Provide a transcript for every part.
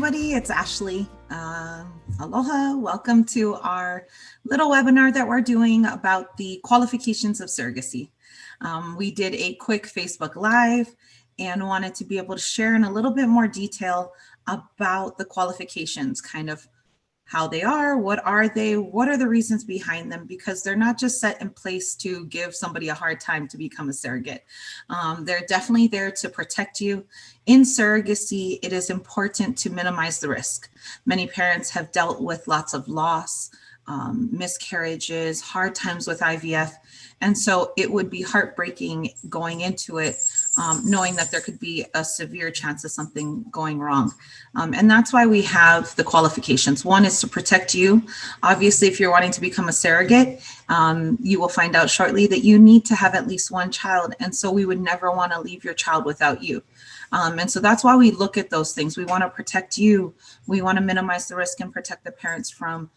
everybody, it's Ashley. Aloha, welcome to our little webinar that we're doing about the qualifications of surrogacy. We did a quick Facebook Live and wanted to be able to share in a little bit more detail about the qualifications, kind of how they are, what are the reasons behind them, because they're not just set in place to give somebody a hard time to become a surrogate. They're definitely there to protect you. In surrogacy, it is important to minimize the risk. Many parents have dealt with lots of loss, miscarriages, hard times with IVF. And so it would be heartbreaking going into it, knowing that there could be a severe chance of something going wrong. And that's why we have the qualifications. One is to protect you. Obviously, if you're wanting to become a surrogate, you will find out shortly that you need to have at least one child. And so we would never want to leave your child without you. And so that's why we look at those things. We want to protect you. We want to minimize the risk and protect the parents from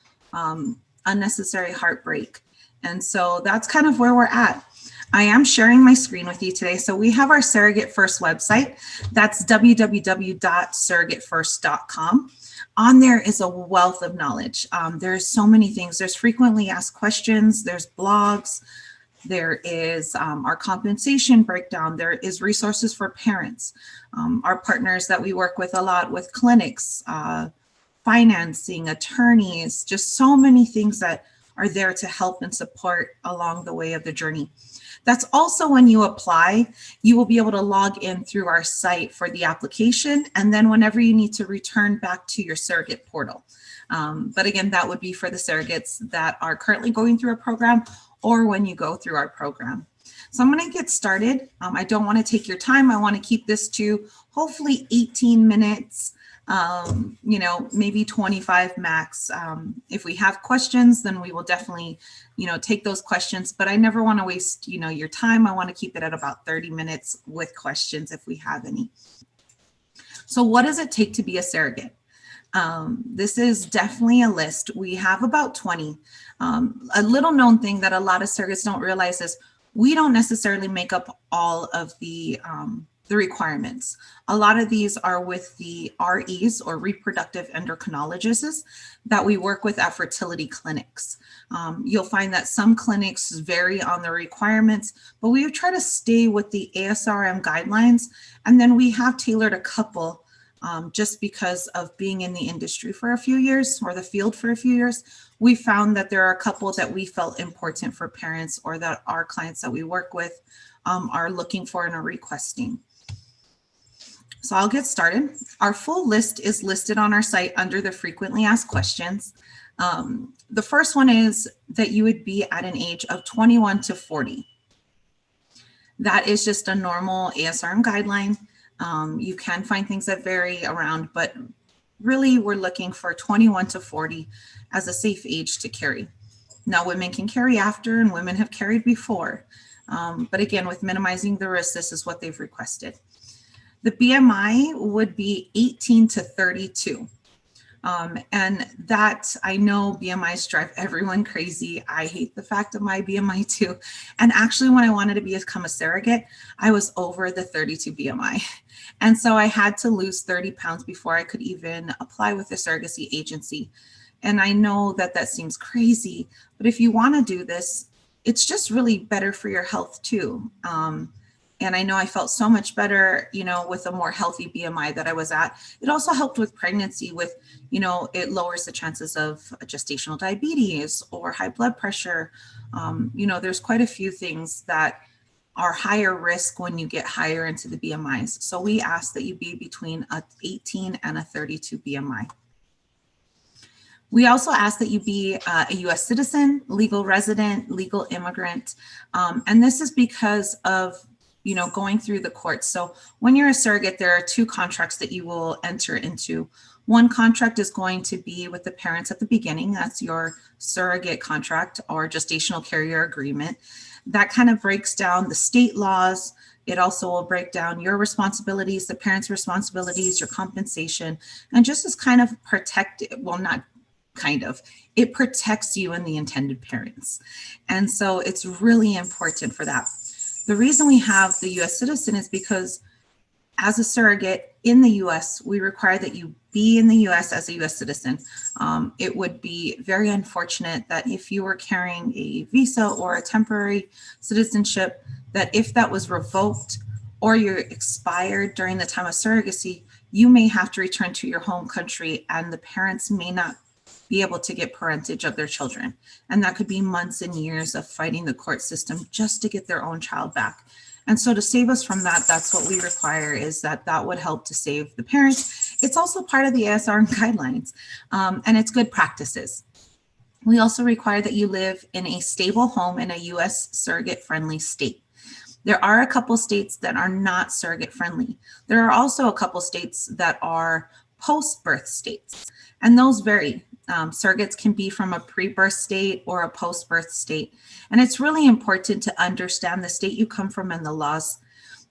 unnecessary heartbreak. And so that's kind of where we're at. I am sharing my screen with you today. So we have our SurrogateFirst website. That's www.SurrogateFirst.com. On there is a wealth of knowledge. There's so many things. There's frequently asked questions. There's blogs. There is our compensation breakdown. There is resources for parents. Our partners that we work with a lot with clinics, financing, attorneys, just so many things that are there to help and support along the way of the journey. That's also when you apply, you will be able to log in through our site for the application, and then whenever you need to return back to your surrogate portal. But again, that would be for the surrogates that are currently going through a program or when you go through our program. So I'm going to get started. I don't want to take your time. I want to keep this to hopefully 18 minutes. Maybe 25 max. If we have questions, then we will definitely, take those questions, but I never want to waste, your time. I want to keep it at about 30 minutes with questions if we have any. So what does it take to be a surrogate? This is definitely a list. We have about 20. A little known thing that a lot of surrogates don't realize is we don't necessarily make up all of the requirements. A lot of these are with the REs or reproductive endocrinologists that we work with at fertility clinics. You'll find that some clinics vary on the requirements, but we try to stay with the ASRM guidelines. And then we have tailored a couple just because of being in the industry for a few years or the field for a few years. We found that there are a couple that we felt important for parents or that our clients that we work with are looking for and are requesting. So I'll get started. Our full list is listed on our site under the frequently asked questions. The first one is that you would be at an age of 21 to 40. That is just a normal ASRM guideline. You can find things that vary around, but really we're looking for 21 to 40 as a safe age to carry. Now women can carry after and women have carried before. But again, with minimizing the risk, this is what they've requested. The BMI would be 18 to 32. And that, I know BMIs drive everyone crazy. I hate the fact of my BMI too. And actually, when I wanted to become a surrogate, I was over the 32 BMI. And so I had to lose 30 pounds before I could even apply with the surrogacy agency. And I know that that seems crazy, but if you want to do this, it's just really better for your health too. And I know I felt so much better, with a more healthy BMI that I was at. It also helped with pregnancy with, it lowers the chances of gestational diabetes or high blood pressure. There's quite a few things that are higher risk when you get higher into the BMIs. So we ask that you be between a 18 and a 32 BMI. We also ask that you be a US citizen, legal resident, legal immigrant. And this is because of going through the courts. So when you're a surrogate, there are two contracts that you will enter into. One contract is going to be with the parents at the beginning. That's your surrogate contract or gestational carrier agreement. That kind of breaks down the state laws. It also will break down your responsibilities, the parents' responsibilities, your compensation, and just as kind of protective, well, not kind of, it protects you and the intended parents. And so it's really important for that. The reason we have the US citizen is because as a surrogate in the US, we require that you be in the US as a US citizen. It would be very unfortunate that if you were carrying a visa or a temporary citizenship, that if that was revoked or you expired during the time of surrogacy, you may have to return to your home country and the parents may not be able to get parentage of their children. And that could be months and years of fighting the court system just to get their own child back. And so to save us from that, that's what we require, is that would help to save the parents. It's also part of the ASR guidelines, and it's good practices. We also require that you live in a stable home in a US surrogate-friendly state. There are a couple states that are not surrogate friendly. There are also a couple states that are post-birth states, and those vary. Surrogates can be from a pre-birth state or a post-birth state. And it's really important to understand the state you come from and the laws.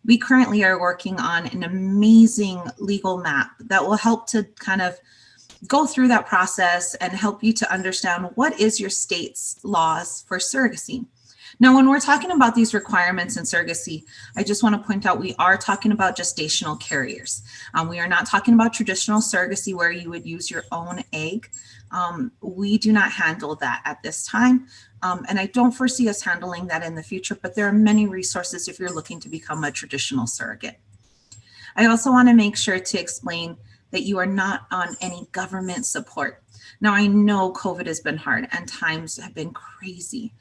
We currently are working on an amazing legal map that will help to kind of go through that process and help you to understand what is your state's laws for surrogacy. Now, when we're talking about these requirements in surrogacy, I just want to point out we are talking about gestational carriers. We are not talking about traditional surrogacy where you would use your own egg. We do not handle that at this time. And I don't foresee us handling that in the future, but there are many resources if you're looking to become a traditional surrogate. I also want to make sure to explain that you are not on any government support. Now, I know COVID has been hard and times have been crazy.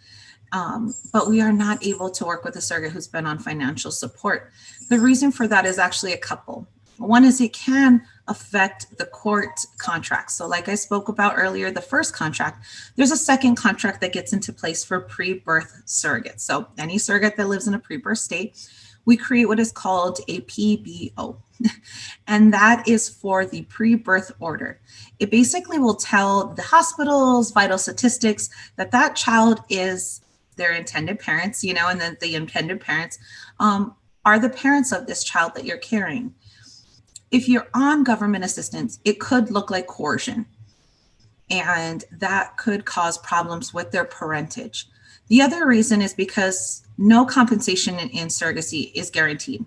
But we are not able to work with a surrogate who's been on financial support. The reason for that is actually a couple. One is it can affect the court contracts. So like I spoke about earlier, the first contract, there's a second contract that gets into place for pre-birth surrogates. So any surrogate that lives in a pre-birth state, we create what is called a PBO. And that is for the pre-birth order. It basically will tell the hospitals, vital statistics, that that child is their intended parents, you know, and then the intended parents are the parents of this child that you're carrying. If you're on government assistance, it could look like coercion, and that could cause problems with their parentage. The other reason is because no compensation in surrogacy is guaranteed.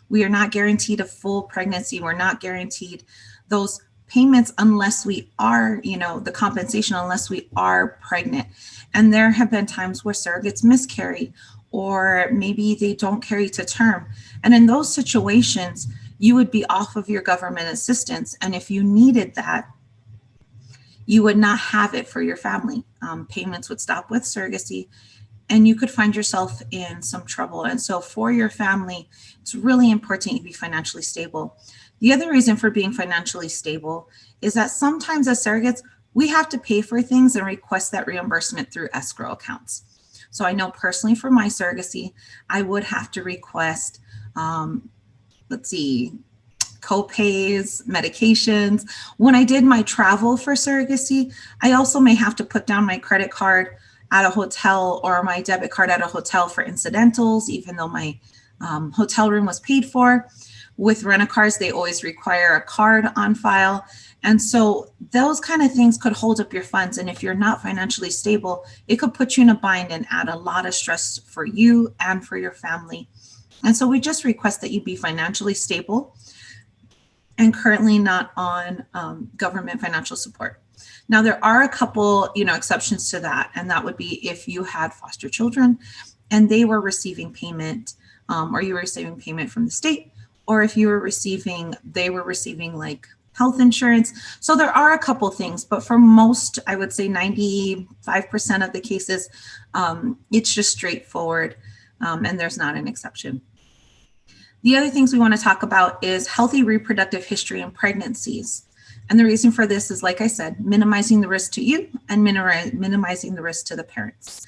We are not guaranteed a full pregnancy. We're not guaranteed those payments unless we are, you know, the compensation unless we are pregnant. And there have been times where surrogates miscarry, or maybe they don't carry to term. And in those situations, you would be off of your government assistance. And if you needed that, you would not have it for your family. Payments would stop with surrogacy, and you could find yourself in some trouble. And so for your family, it's really important you be financially stable. The other reason for being financially stable is that sometimes as surrogates, we have to pay for things and request that reimbursement through escrow accounts. So I know personally for my surrogacy, I would have to request, co-pays, medications. When I did my travel for surrogacy, I also may have to put down my credit card at a hotel or my debit card at a hotel for incidentals, even though my hotel room was paid for. With rent-a-cars, they always require a card on file. And so those kind of things could hold up your funds. And if you're not financially stable, it could put you in a bind and add a lot of stress for you and for your family. And so we just request that you be financially stable and currently not on government financial support. Now, there are a couple, exceptions to that. And that would be if you had foster children and they were receiving payment, or you were receiving payment from the state, or if they were receiving like health insurance. So there are a couple things, but for most, I would say 95% of the cases, it's just straightforward, and there's not an exception. The other things we want to talk about is healthy reproductive history in pregnancies. And the reason for this is, like I said, minimizing the risk to you and minimizing the risk to the parents.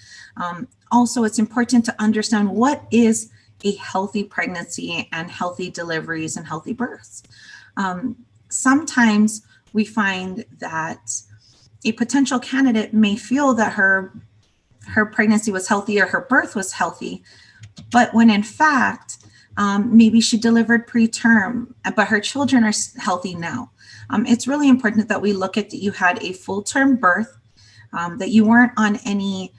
Also, it's important to understand what is a healthy pregnancy and healthy deliveries and healthy births. Sometimes we find that a potential candidate may feel that her pregnancy was healthy or her birth was healthy, but when in fact, maybe she delivered preterm, but her children are healthy now. It's really important that we look at that you had a full-term birth, that you weren't on any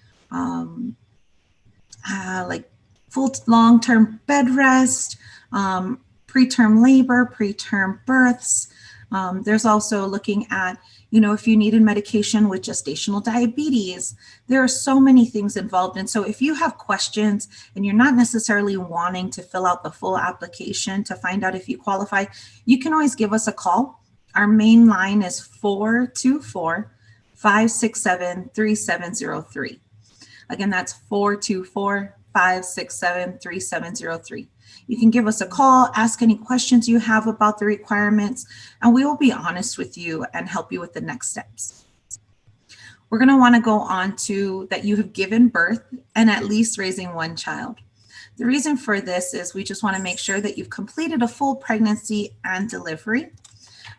full long-term bed rest, preterm labor, preterm births. There's also looking at, if you needed medication with gestational diabetes. There are so many things involved. And so if you have questions and you're not necessarily wanting to fill out the full application to find out if you qualify, you can always give us a call. Our main line is 424-567-3703. Again, that's 424-567-3703. You can give us a call, ask any questions you have about the requirements, and we will be honest with you and help you with the next steps. We're going to want to go on to that you have given birth and at least raising one child. The reason for this is we just want to make sure that you've completed a full pregnancy and delivery.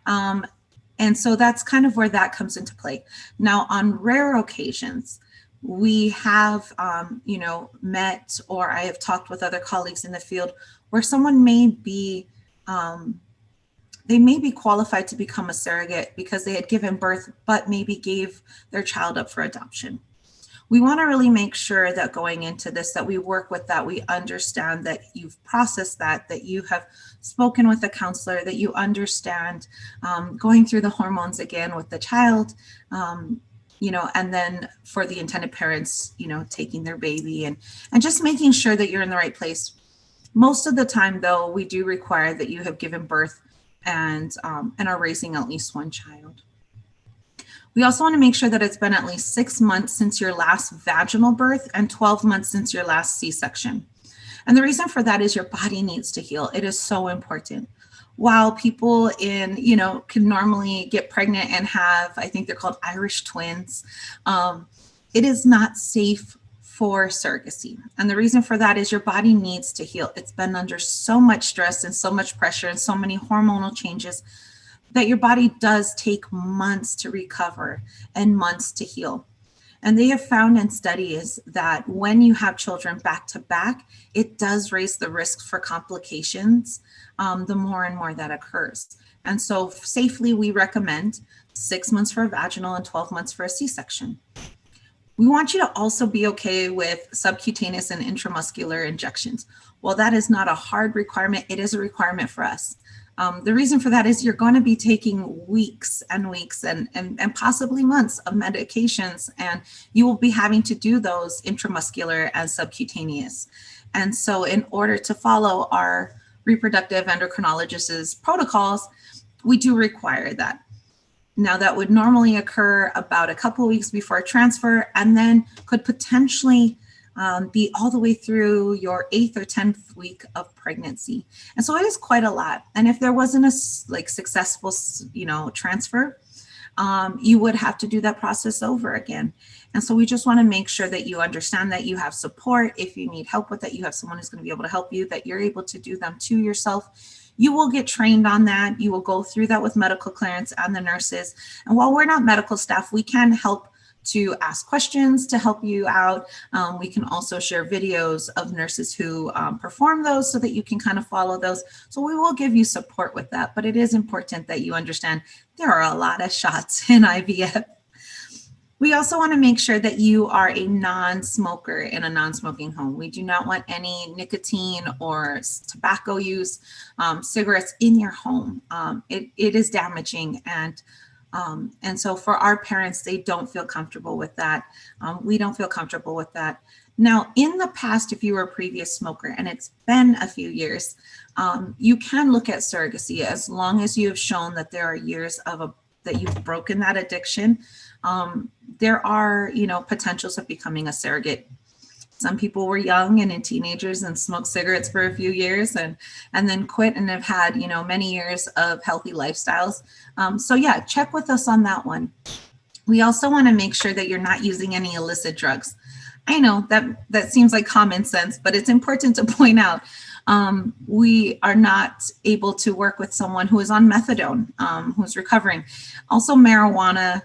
And so that's kind of where that comes into play. Now, on rare occasions, we have, met, or I have talked with other colleagues in the field where someone may be, they may be qualified to become a surrogate because they had given birth, but maybe gave their child up for adoption. We want to really make sure that going into this, that we work with that, we understand that you've processed that you have spoken with a counselor, that you understand going through the hormones again with the child, and then for the intended parents, taking their baby and just making sure that you're in the right place. Most of the time, though, we do require that you have given birth and are raising at least one child. We also want to make sure that it's been at least 6 months since your last vaginal birth and 12 months since your last C-section. And the reason for that is your body needs to heal. It is so important. While people can normally get pregnant and have, I think they're called Irish twins, it is not safe for surrogacy. And the reason for that is your body needs to heal. It's been under so much stress and so much pressure and so many hormonal changes that your body does take months to recover and months to heal. And they have found in studies that when you have children back to back, it does raise the risk for complications the more and more that occurs. And so safely, we recommend 6 months for a vaginal and 12 months for a C-section. We want you to also be okay with subcutaneous and intramuscular injections. While that is not a hard requirement, it is a requirement for us. The reason for that is you're going to be taking weeks and weeks and possibly months of medications, and you will be having to do those intramuscular and subcutaneous. And so in order to follow our reproductive endocrinologist's protocols, we do require that. Now, that would normally occur about a couple of weeks before transfer, and then could potentially be all the way through your 8th or 10th week of pregnancy. And so it is quite a lot. And if there wasn't a successful, transfer, you would have to do that process over again. And so we just want to make sure that you understand that you have support. If you need help with that, you have someone who's going to be able to help you, that you're able to do them to yourself. You will get trained on that. You will go through that with medical clearance and the nurses. And while we're not medical staff, we can help to ask questions to help you out. We can also share videos of nurses who perform those so that you can kind of follow those. So we will give you support with that, but it is important that you understand there are a lot of shots in IVF. We also want to make sure that you are a non-smoker in a non-smoking home. We do not want any nicotine or tobacco use, cigarettes in your home. It is damaging, and so for our parents, they don't feel comfortable with that. We don't feel comfortable with that. Now, in the past, if you were a previous smoker and it's been a few years, you can look at surrogacy as long as you have shown that there are years of that you've broken that addiction. There are, potentials of becoming a surrogate. Some people were young and in teenagers and smoked cigarettes for a few years and then quit and have had, many years of healthy lifestyles. So yeah, check with us on that one. We also want to make sure that you're not using any illicit drugs. I know that seems like common sense, but it's important to point out we are not able to work with someone who is on methadone, who's recovering. Also marijuana,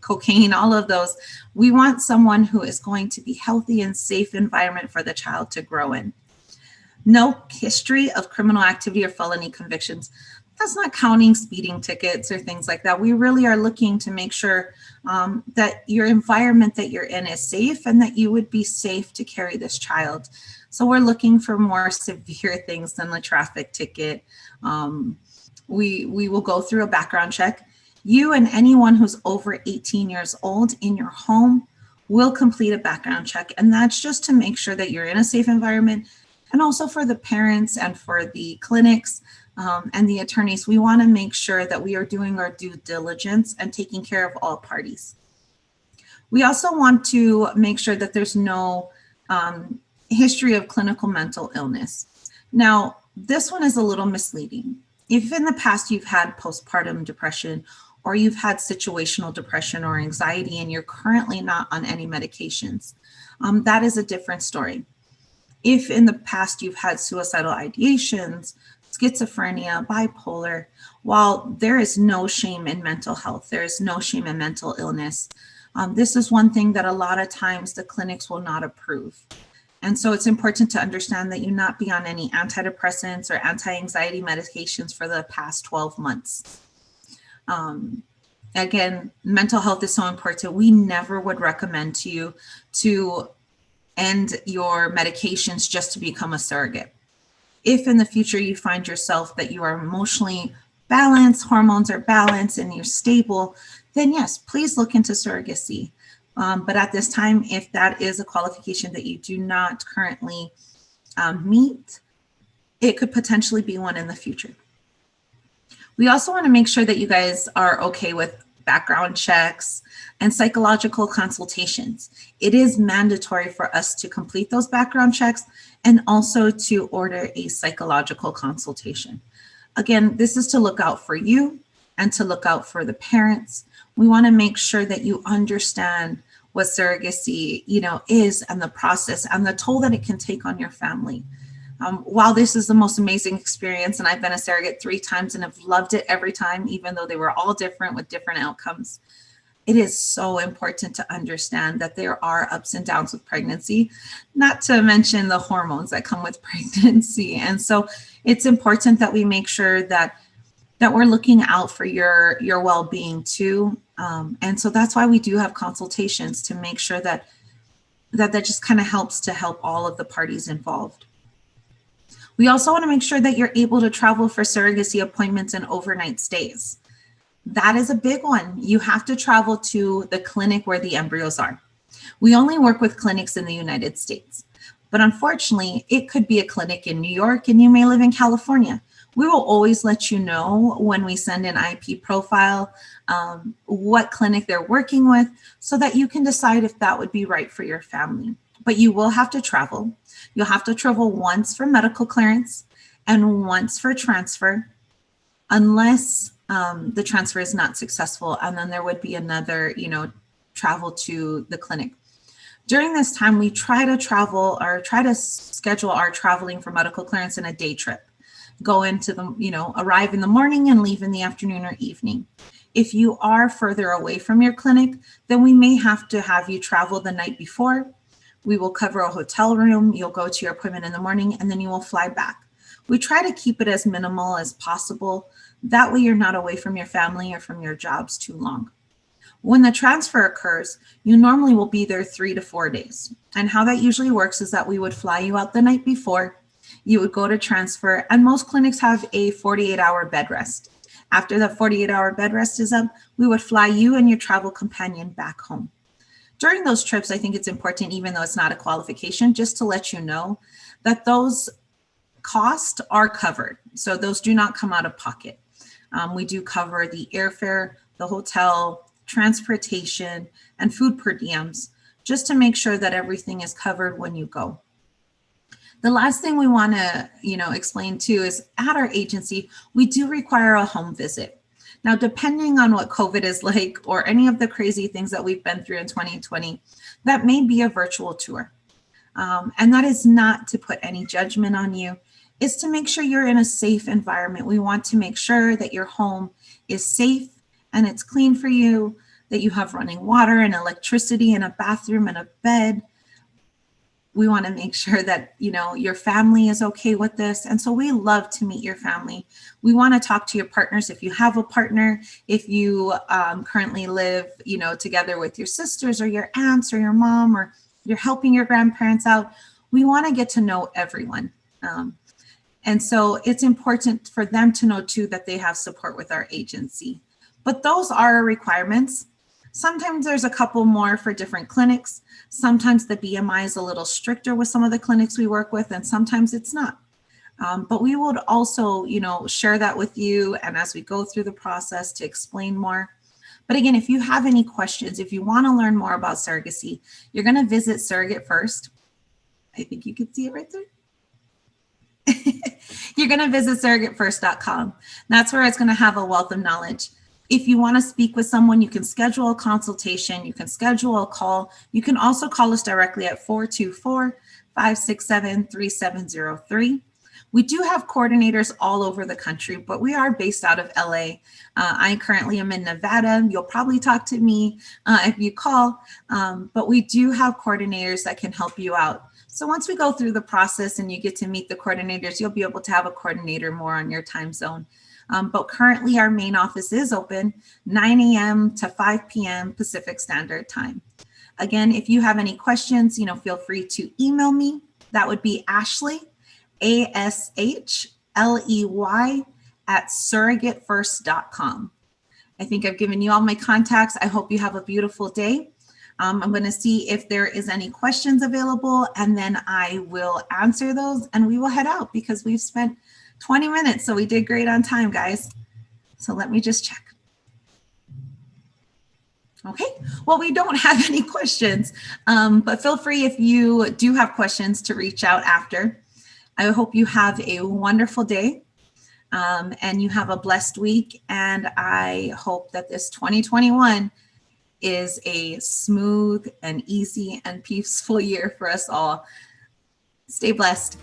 cocaine, all of those. We want someone who is going to be healthy and safe environment for the child to grow in. No history of criminal activity or felony convictions. That's not counting speeding tickets or things like that. We really are looking to make sure that your environment that you're in is safe and that you would be safe to carry this child. So we're looking for more severe things than the traffic ticket. We will go through a background check. You and anyone who's over 18 years old in your home will complete a background check. And that's just to make sure that you're in a safe environment. And also for the parents and for the clinics and the attorneys, we want to make sure that we are doing our due diligence and taking care of all parties. We also want to make sure that there's no history of clinical mental illness. Now, this one is a little misleading. If in the past you've had postpartum depression or you've had situational depression or anxiety and you're currently not on any medications, that is a different story. If in the past you've had suicidal ideations, schizophrenia, bipolar, while there is no shame in mental health, there is no shame in mental illness, this is one thing that a lot of times the clinics will not approve. And so it's important to understand that you not be on any antidepressants or anti-anxiety medications for the past 12 months. Again, mental health is so important. We never would recommend to you to end your medications just to become a surrogate. If in the future you find yourself that you are emotionally balanced, hormones are balanced, and you're stable, then yes, please look into surrogacy. But at this time, if that is a qualification that you do not currently meet, it could potentially be one in the future. We also want to make sure that you guys are okay with background checks and psychological consultations. It is mandatory for us to complete those background checks and also to order a psychological consultation. Again, this is to look out for you and to look out for the parents. We want to make sure that you understand what surrogacy, is and the process and the toll that it can take on your family. While this is the most amazing experience, and I've been a surrogate 3 times and have loved it every time, even though they were all different with different outcomes, it is so important to understand that there are ups and downs with pregnancy, not to mention the hormones that come with pregnancy. And so it's important that we make sure that we're looking out for your well-being too. And so that's why we do have consultations to make sure that just kind of helps to help all of the parties involved. We also want to make sure that you're able to travel for surrogacy appointments and overnight stays. That is a big one. You have to travel to the clinic where the embryos are. We only work with clinics in the United States, but unfortunately, it could be a clinic in New York and you may live in California. We will always let you know when we send an IP profile, what clinic they're working with, so that you can decide if that would be right for your family. But you will have to travel. You'll have to travel once for medical clearance and once for transfer, unless the transfer is not successful. And then there would be another, travel to the clinic. During this time, we try to schedule our traveling for medical clearance in a day trip. Go into arrive in the morning and leave in the afternoon or evening. If you are further away from your clinic, then we may have to have you travel the night before. We will cover a hotel room. You'll go to your appointment in the morning and then you will fly back. We try to keep it as minimal as possible. That way you're not away from your family or from your jobs too long. When the transfer occurs, you normally will be there 3 to 4 days. And how that usually works is that we would fly you out the night before. You would go to transfer, and most clinics have a 48-hour bed rest. After the 48-hour bed rest is up, we would fly you and your travel companion back home. During those trips, I think it's important, even though it's not a qualification, just to let you know that those costs are covered. So those do not come out of pocket. We do cover the airfare, the hotel, transportation, and food per diems, just to make sure that everything is covered when you go. The last thing we want to, explain too is at our agency, we do require a home visit. Now, depending on what COVID is like or any of the crazy things that we've been through in 2020, that may be a virtual tour. And that is not to put any judgment on you. It's to make sure you're in a safe environment. We want to make sure that your home is safe and it's clean for you, that you have running water and electricity and a bathroom and a bed. We want to make sure that, your family is okay with this. And so we love to meet your family. We want to talk to your partners. If you have a partner, if you currently live, together with your sisters or your aunts or your mom, or you're helping your grandparents out, we want to get to know everyone. And so it's important for them to know too that they have support with our agency. But those are requirements. Sometimes there's a couple more for different clinics. Sometimes the BMI is a little stricter with some of the clinics we work with, and sometimes it's not. But we would also, share that with you, and as we go through the process to explain more. But again, if you have any questions, if you want to learn more about surrogacy, you're going to visit SurrogateFirst. I think you can see it right there. You're going to visit surrogatefirst.com. That's where it's going to have a wealth of knowledge. If you want to speak with someone, you can schedule a consultation, you can schedule a call. You can also call us directly at 424-567-3703. We do have coordinators all over the country, but we are based out of LA. I currently am in Nevada. You'll probably talk to me if you call, but we do have coordinators that can help you out. So once we go through the process and you get to meet the coordinators, you'll be able to have a coordinator more on your time zone. But currently our main office is open 9 a.m. to 5 p.m. Pacific Standard Time. Again, if you have any questions, feel free to email me. That would be Ashley, ASHLEY @surrogatefirst.com. I think I've given you all my contacts. I hope you have a beautiful day. I'm going to see if there is any questions available, and then I will answer those and we will head out because we've spent 20 minutes. So we did great on time, guys. So let me just check. Okay, well, we don't have any questions, but feel free if you do have questions to reach out after. I hope you have a wonderful day and you have a blessed week. And I hope that this 2021 is a smooth and easy and peaceful year for us all. Stay blessed.